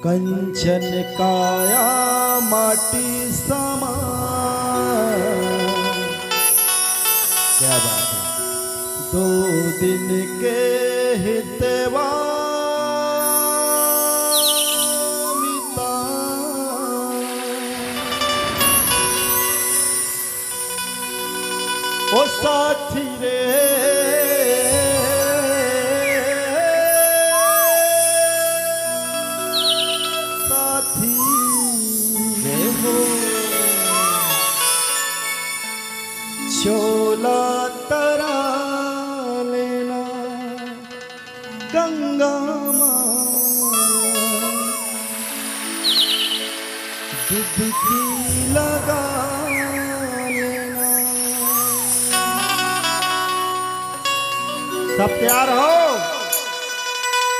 कंचन काया माटी समा। क्या बात है। 2 दिन के हितवा ओ साथी रे साथी रे हो छोला तरा लेना गंगा माँ डुबकी लगा सब तैयार हो।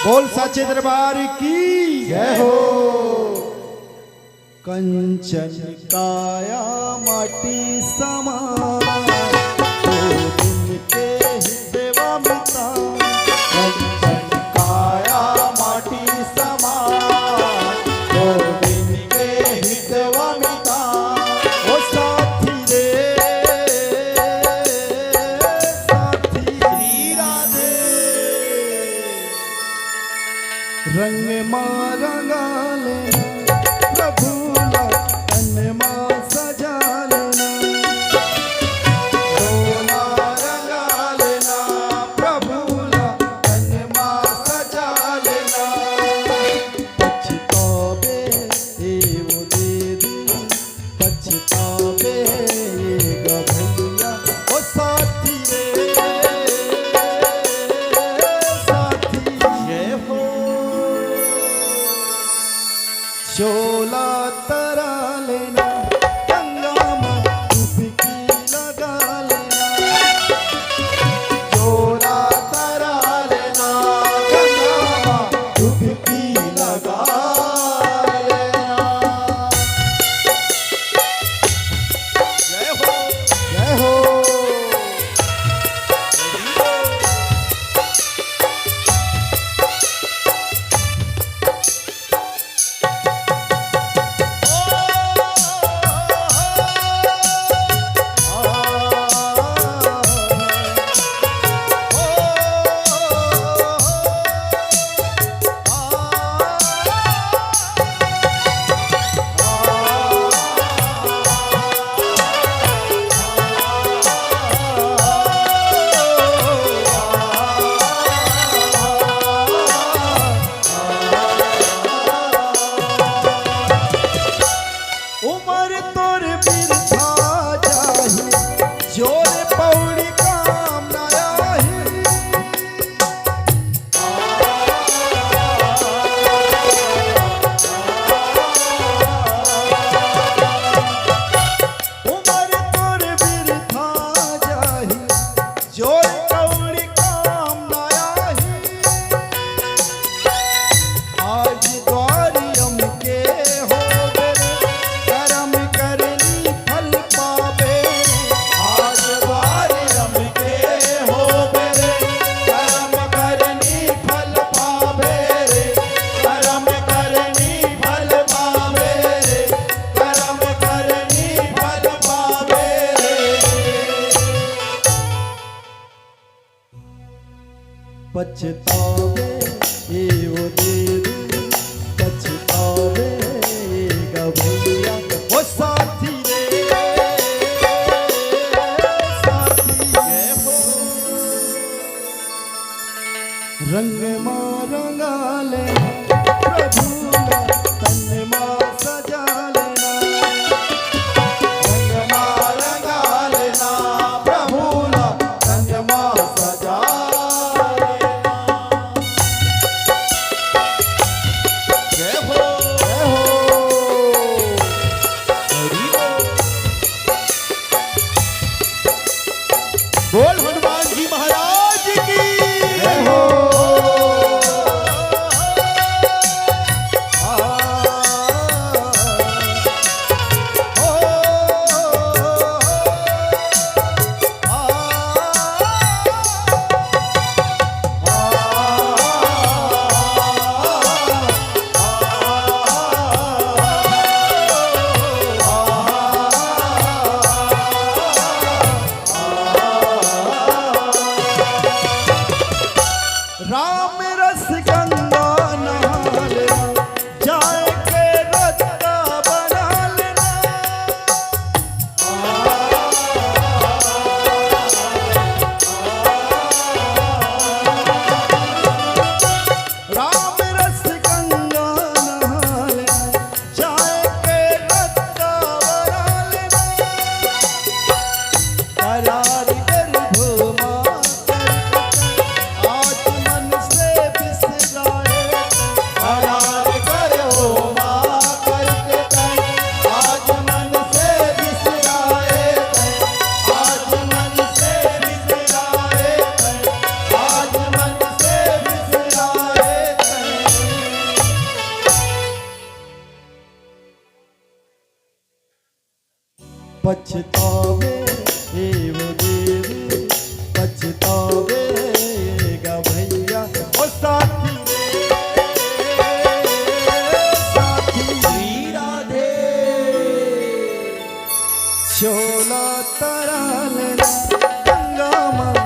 बोल सच्चे दरबार की जय हो। कंचन काया माटी समा 2 दिन के हितवा मिता। कंचन काया माटी समा 2 दिन के हितवा मिता। ओ साथी रे रंग माँ रंगा लेना प्रभु तन माँ सजा लेना। डोला रंगा लेना प्रभु तन माँ सजा लेना। पछतावे वो दे दी पछतावे ये भैया। ओ साथी रे साथी जय हो। छोला तरा लेना गंगा माँ डुबकी लगा लेना। छोला तरा लेना गंगा माँ डुबकी लगा लेना। जय हो जय हो। पछतावे हे वो देवी पछतावेगा भैया ओ साथी रे साथी राधे छोला तराल गंगा माँ